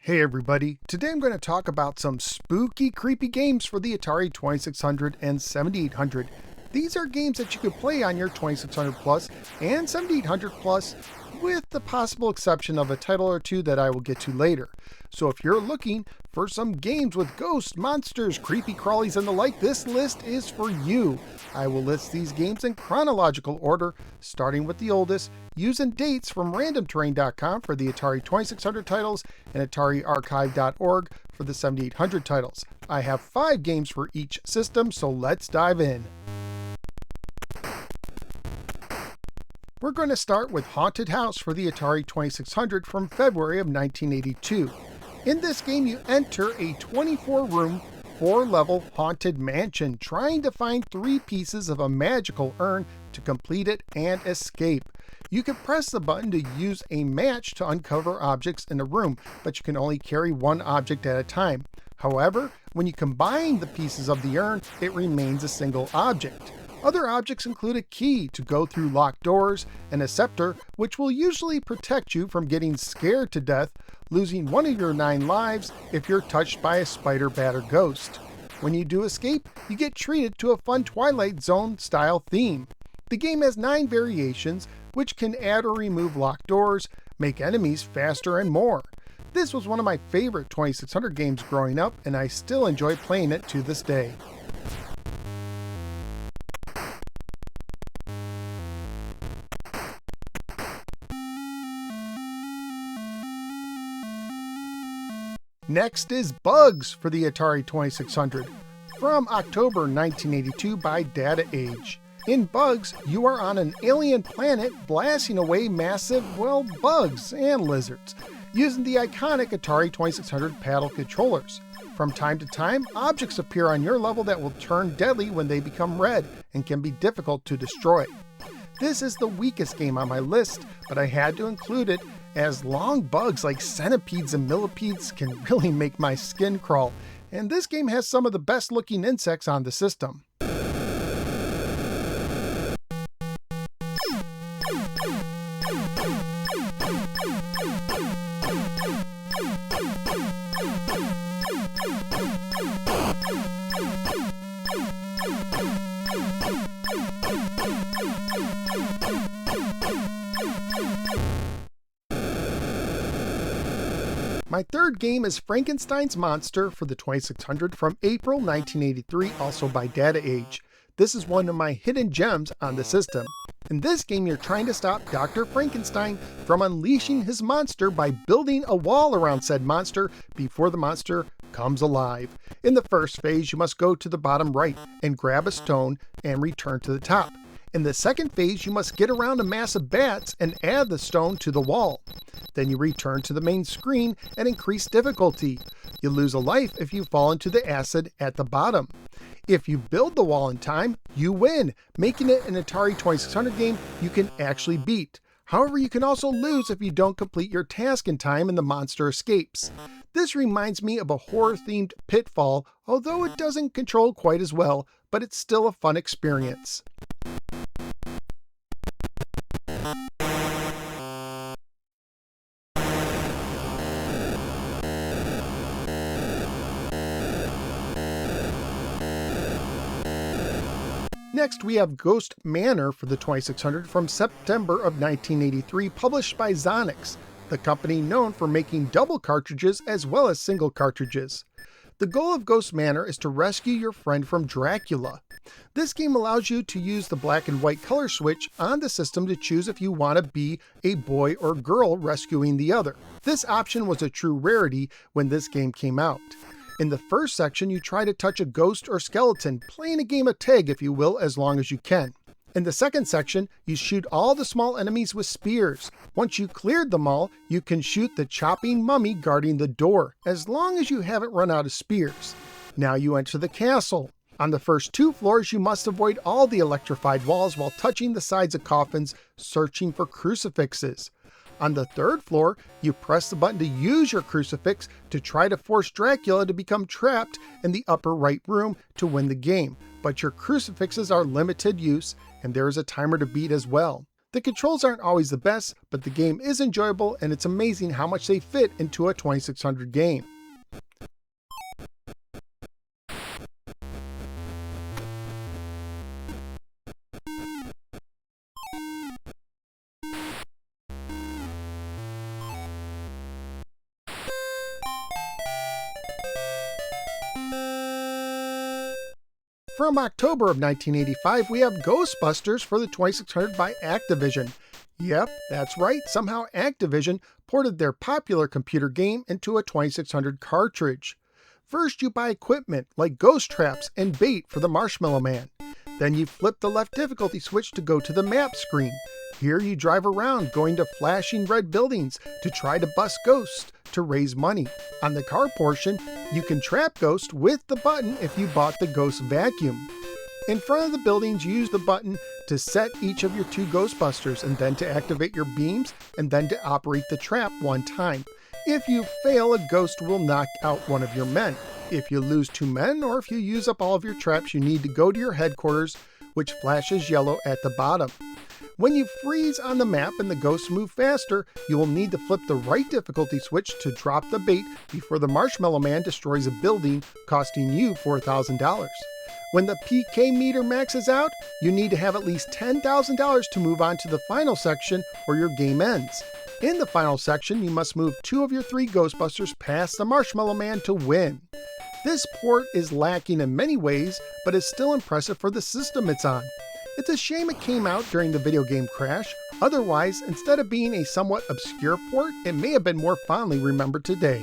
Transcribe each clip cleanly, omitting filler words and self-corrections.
Hey everybody, today I'm going to talk about some spooky, creepy games for the Atari 2600 and 7800. These are games that you could play on your 2600 Plus and 7800 Plus, with the possible exception of a title or two that I will get to later. So if you're looking for some games with ghosts, monsters, creepy crawlies, and the like, this list is for you. I will list these games in chronological order, starting with the oldest, using dates from randomterrain.com for the Atari 2600 titles and AtariArchive.org for the 7800 titles. I have 5 games for each system, so let's dive in. We're going to start with Haunted House for the Atari 2600 from February of 1982. In this game, you enter a 24-room, 4-level haunted mansion, trying to find 3 pieces of a magical urn to complete it and escape. You can press the button to use a match to uncover objects in a room, but you can only carry 1 object at a time. However, when you combine the pieces of the urn, it remains a single object. Other objects include a key to go through locked doors, and a scepter, which will usually protect you from getting scared to death, losing 1 of your 9 lives if you're touched by a spider, bat, or ghost. When you do escape, you get treated to a fun Twilight Zone style theme. The game has 9 variations, which can add or remove locked doors, make enemies faster, and more. This was one of my favorite 2600 games growing up, and I still enjoy playing it to this day. Next is Bugs for the Atari 2600, from October 1982 by Data Age. In Bugs, you are on an alien planet blasting away massive, bugs and lizards, using the iconic Atari 2600 paddle controllers. From time to time, objects appear on your level that will turn deadly when they become red and can be difficult to destroy. This is the weakest game on my list, but I had to include it as long bugs like centipedes and millipedes can really make my skin crawl, and this game has some of the best looking insects on the system. My third game is Frankenstein's Monster for the 2600 from April 1983, also by Data Age. This is one of my hidden gems on the system. In this game, you're trying to stop Dr. Frankenstein from unleashing his monster by building a wall around said monster before the monster comes alive. In the first phase, you must go to the bottom right and grab a stone and return to the top. In the second phase, you must get around a mass of bats and add the stone to the wall. Then you return to the main screen and increase difficulty. You lose a life if you fall into the acid at the bottom. If you build the wall in time, you win, making it an Atari 2600 game you can actually beat. However, you can also lose if you don't complete your task in time and the monster escapes. This reminds me of a horror-themed Pitfall, although it doesn't control quite as well, but it's still a fun experience. Next, we have Ghost Manor for the 2600 from September of 1983, published by Xenophobe, the company known for making double cartridges as well as single cartridges. The goal of Ghost Manor is to rescue your friend from Dracula. This game allows you to use the black and white color switch on the system to choose if you want to be a boy or girl rescuing the other. This option was a true rarity when this game came out. In the first section, you try to touch a ghost or skeleton, playing a game of tag, if you will, as long as you can. In the second section, you shoot all the small enemies with spears. Once you cleared them all, you can shoot the chopping mummy guarding the door, as long as you haven't run out of spears. Now you enter the castle. On the first 2 floors, you must avoid all the electrified walls while touching the sides of coffins, searching for crucifixes. On the 3rd floor, you press the button to use your crucifix to try to force Dracula to become trapped in the upper right room to win the game, but your crucifixes are limited use and there is a timer to beat as well. The controls aren't always the best, but the game is enjoyable and it's amazing how much they fit into a 2600 game. From October of 1985, we have Ghostbusters for the 2600 by Activision. Yep, that's right, somehow Activision ported their popular computer game into a 2600 cartridge. First, you buy equipment like ghost traps and bait for the Marshmallow Man. Then you flip the left difficulty switch to go to the map screen. Here you drive around going to flashing red buildings to try to bust ghosts to raise money. On the car portion, you can trap ghosts with the button if you bought the ghost vacuum. In front of the buildings, you use the button to set each of your 2 Ghostbusters and then to activate your beams and then to operate the trap 1 time. If you fail, a ghost will knock out one of your men. If you lose 2 men or if you use up all of your traps, you need to go to your headquarters, which flashes yellow at the bottom. When you freeze on the map and the ghosts move faster, you will need to flip the right difficulty switch to drop the bait before the Marshmallow Man destroys a building, costing you $4,000. When the PK meter maxes out, you need to have at least $10,000 to move on to the final section or your game ends. In the final section, you must move 2 of your 3 Ghostbusters past the Marshmallow Man to win. This port is lacking in many ways, but is still impressive for the system it's on. It's a shame it came out during the video game crash. Otherwise, instead of being a somewhat obscure port, it may have been more fondly remembered today.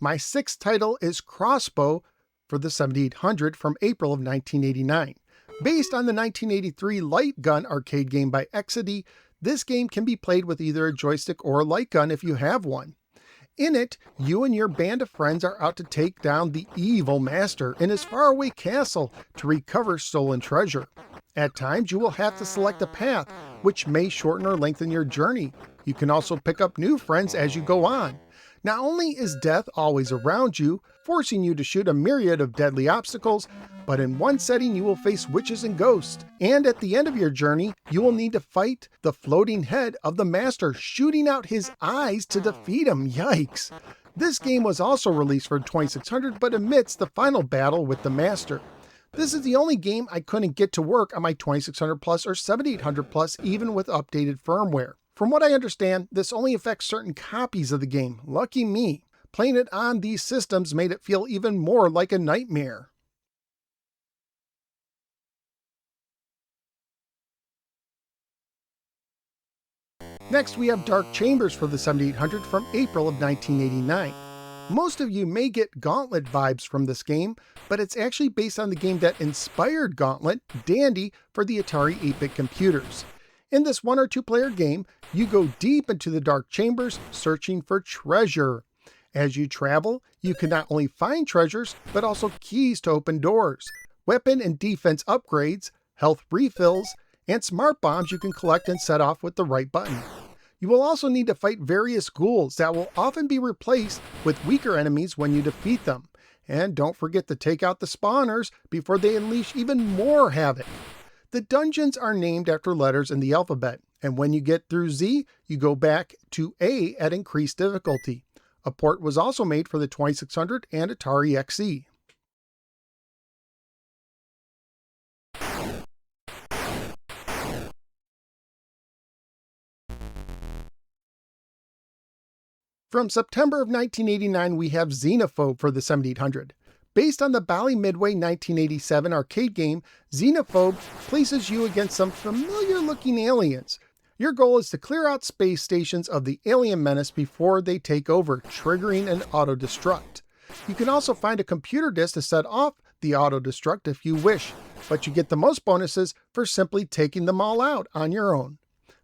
My 6th title is Crossbow for the 7800 from April of 1989. Based on the 1983 light gun arcade game by Exidy, this game can be played with either a joystick or a light gun if you have one. In it, you and your band of friends are out to take down the evil master in his faraway castle to recover stolen treasure. At times, you will have to select a path, which may shorten or lengthen your journey. You can also pick up new friends as you go on. Not only is death always around you, forcing you to shoot a myriad of deadly obstacles, but in one setting you will face witches and ghosts. And at the end of your journey, you will need to fight the floating head of the master, shooting out his eyes to defeat him. Yikes! This game was also released for 2600, but omits the final battle with the master. This is the only game I couldn't get to work on my 2600 Plus or 7800 Plus, even with updated firmware. From what I understand, this only affects certain copies of the game. Lucky me. Playing it on these systems made it feel even more like a nightmare. Next, we have Dark Chambers for the 7800 from April of 1989. Most of you may get Gauntlet vibes from this game, but it's actually based on the game that inspired Gauntlet, Dandy, for the Atari 8-bit computers. In this 1 or 2 player game, you go deep into the dark chambers searching for treasure. As you travel, you can not only find treasures, but also keys to open doors, weapon and defense upgrades, health refills, and smart bombs you can collect and set off with the right button. You will also need to fight various ghouls that will often be replaced with weaker enemies when you defeat them. And don't forget to take out the spawners before they unleash even more havoc. The dungeons are named after letters in the alphabet, and when you get through Z, you go back to A at increased difficulty. A port was also made for the 2600 and Atari XE. From September of 1989, we have Xenophobe for the 7800. Based on the Bally Midway 1987 arcade game, Xenophobe places you against some familiar-looking aliens. Your goal is to clear out space stations of the alien menace before they take over, triggering an auto-destruct. You can also find a computer disk to set off the auto-destruct if you wish, but you get the most bonuses for simply taking them all out on your own.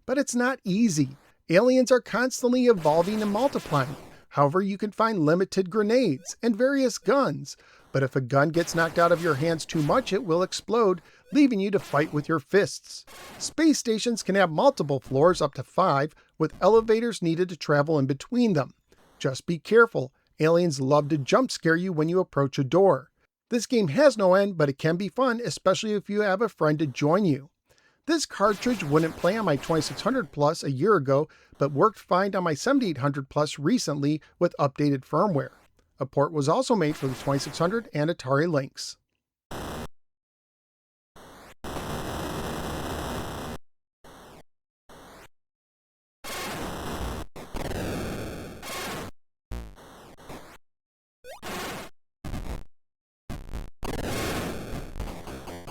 But it's not easy. Aliens are constantly evolving and multiplying. However, you can find limited grenades and various guns, but if a gun gets knocked out of your hands too much, it will explode, leaving you to fight with your fists. Space stations can have multiple floors, up to 5, with elevators needed to travel in between them. Just be careful, aliens love to jump scare you when you approach a door. This game has no end, but it can be fun, especially if you have a friend to join you. This cartridge wouldn't play on my 2600 Plus a year ago, but worked fine on my 7800 Plus recently with updated firmware. A port was also made for the 2600 and Atari Lynx.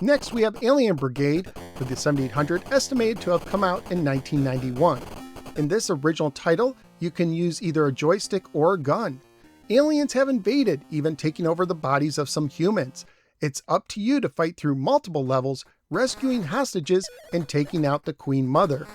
Next, we have Alien Brigade for the 7800, estimated to have come out in 1991. In this original title, you can use either a joystick or a gun. Aliens have invaded, even taking over the bodies of some humans. It's up to you to fight through multiple levels, rescuing hostages and taking out the Queen Mother.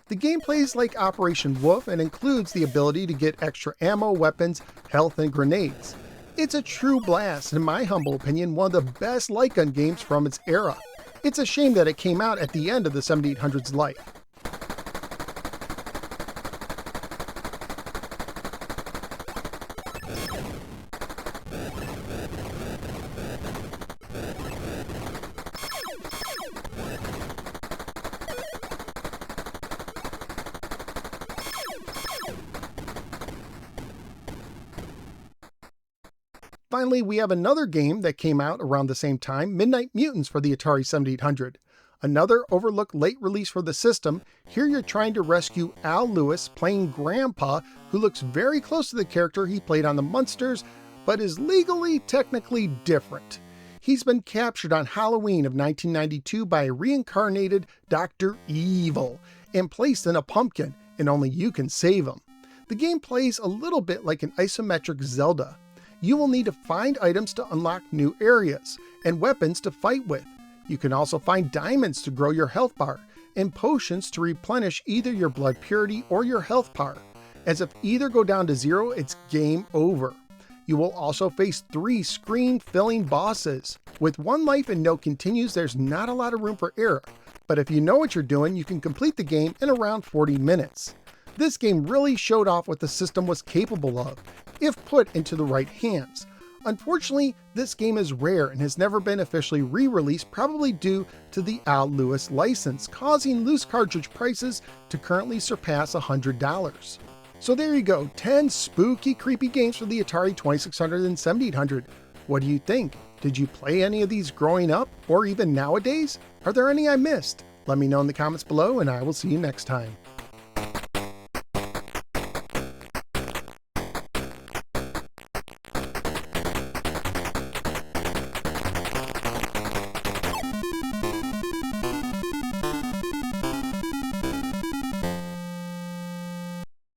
The game plays like Operation Wolf and includes the ability to get extra ammo, weapons, health, and grenades. It's a true blast, in my humble opinion, one of the best light gun games from its era. It's a shame that it came out at the end of the 7800's life. Finally, we have another game that came out around the same time, Midnight Mutants for the Atari 7800. Another overlooked late release for the system. Here you're trying to rescue Al Lewis, playing Grandpa, who looks very close to the character he played on the Munsters, but is legally technically different. He's been captured on Halloween of 1992 by a reincarnated Dr. Evil and placed in a pumpkin, and only you can save him. The game plays a little bit like an isometric Zelda. You will need to find items to unlock new areas, and weapons to fight with. You can also find diamonds to grow your health bar, and potions to replenish either your blood purity or your health bar. As if either go down to 0, it's game over. You will also face 3 screen-filling bosses. With 1 life and no continues, there's not a lot of room for error, but if you know what you're doing, you can complete the game in around 40 minutes. This game really showed off what the system was capable of, if put into the right hands. Unfortunately, this game is rare and has never been officially re-released, probably due to the Al Lewis license, causing loose cartridge prices to currently surpass $100. So there you go, 10 spooky, creepy games for the Atari 2600 and 7800. What do you think? Did you play any of these growing up, or even nowadays? Are there any I missed? Let me know in the comments below, and I will see you next time.